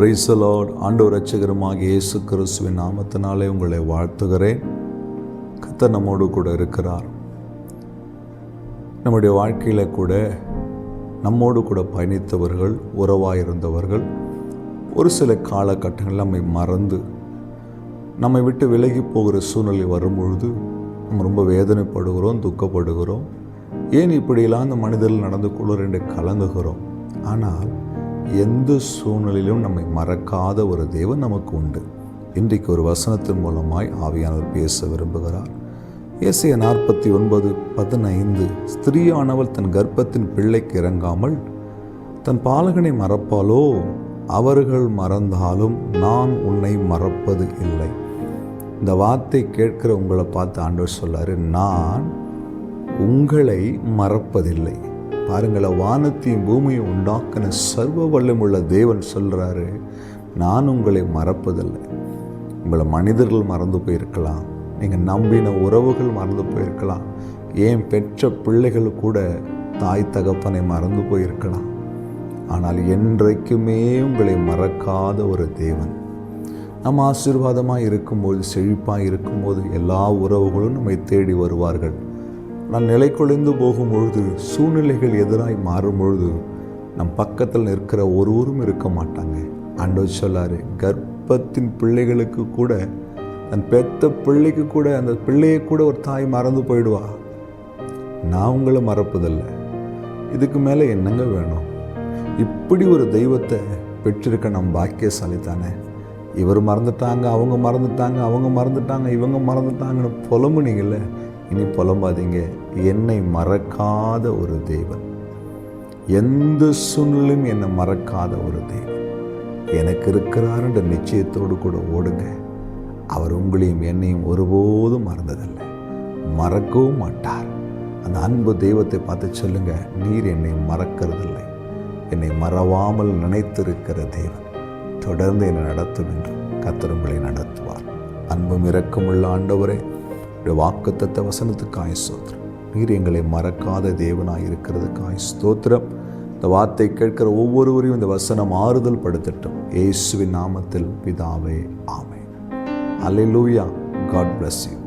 Praise the Lord. ஆண்டவர் இரட்சகருமாகிய இயேசு கிறிஸ்துவின் நாமத்தினாலே உங்களை வாழ்த்துகிறேன். கர்த்தர் நம்மோடு கூட இருக்கிறார். நம்முடைய வாழ்க்கையில் கூட நம்மோடு கூட பயணித்தவர்கள், உறவாயிருந்தவர்கள் ஒரு சில காலகட்டங்களில் நம்மை மறந்து நம்மை விட்டு விலகி போகிற சூழ்நிலை வரும்பொழுது நம்ம ரொம்ப வேதனைப்படுகிறோம், துக்கப்படுகிறோம். ஏன் இப்படியெல்லாம் அந்த மனிதர்கள் நடந்து கொள்ளுற என்று கலங்குகிறோம். ஆனால் எந்த சூழ்நிலையிலும் நம்மை மறக்காத ஒரு தேவன் நமக்கு உண்டு. இன்றைக்கு ஒரு வசனத்தின் மூலமாய் ஆவியானவர் பேச விரும்புகிறார். ஏசாயா 49:15 ஸ்திரீயானவள் தன் கர்ப்பத்தின் பிள்ளைக்கு இறங்காமல் தன் பாலகனை மறப்பாலோ? அவர்கள் மறந்தாலும் நான் உன்னை மறப்பது இல்லை. இந்த வார்த்தை கேட்கிற உங்களை பார்த்து ஆண்டவர் சொல்லாரு, நான் உங்களை மறப்பதில்லை. பாருங்களேன், வானத்தையும் பூமியை உண்டாக்கின சர்வ வல்லமுள்ள தேவன் சொல்கிறாரு, நான் உங்களை மறப்பதில்லை. உங்களை மனிதர்கள் மறந்து போயிருக்கலாம், நீங்கள் நம்பின உறவுகள் மறந்து போயிருக்கலாம், ஏன் பெற்ற பிள்ளைகள் கூட தாய் தகப்பனை மறந்து போயிருக்கலாம். ஆனால் என்றைக்குமே உங்களை மறக்காத ஒரு தேவன். நம்ம ஆசீர்வாதமாக இருக்கும்போது, செழிப்பாக இருக்கும்போது எல்லா உறவுகளும் நம்மை தேடி வருவார்கள். நான் நிலை குலைந்து போகும்பொழுது, சூழ்நிலைகள் எதிராய் மாறும் பொழுது நம் பக்கத்தில் இருக்கிற ஒருவரும் இருக்க மாட்டாங்க. ஆண்டவர் சொல்லாரு, கர்ப்பத்தின் பிள்ளைகளுக்கு கூட, தன் பெத்த பிள்ளைக்கு கூட, அந்த பிள்ளையை கூட ஒரு தாய் மறந்து போயிடுவா. நான் உங்களை மறப்பதில்லை. இதுக்கு மேலே என்னங்க வேணும்? இப்படி ஒரு தெய்வத்தை பெற்றிருக்க நம் பாக்கியசாலி தானே. இவர் மறந்துட்டாங்க, அவங்க மறந்துட்டாங்க, அவங்க மறந்துட்டாங்க, இவங்க மறந்துட்டாங்கன்னு புலம்புனீங்கல்ல. இனி புலம்பாதீங்க. என்னை மறக்காத ஒரு தேவன், எந்த சூழ்நிலையும் என்னை மறக்காத ஒரு தேவன் எனக்கு இருக்கிறார் என்ற நிச்சயத்தோடு கூட ஓடுங்க. அவர் உங்களையும் என்னையும் ஒருபோதும் மறந்ததில்லை, மறக்கவும் மாட்டார். அந்த அன்பு தெய்வத்தை பார்த்து சொல்லுங்க, நீர் என்னை மறக்கிறதில்லை, என்னை மறவாமல் நினைத்திருக்கிற தேவன் தொடர்ந்து என்னை நடத்தும் என்று கர்த்தர் உங்களை நடத்துவார். அன்பும் இரக்கமுள்ள ஆண்டவரே, வாக்குத்தத்த வசனத்துக்காய் ஸ்தோத்திரம். நீர் எங்களை மறக்காத தேவனாய் இருக்கிறதுக்காய் ஸ்தோத்திரம். இந்த வார்த்தை கேட்கிற ஒவ்வொருவரையும் இந்த வசனம் ஆறுதல் படுத்தட்டும். இயேசுவின் நாமத்தில் பிதாவே, ஆமென். அல்லேலூயா. God bless you.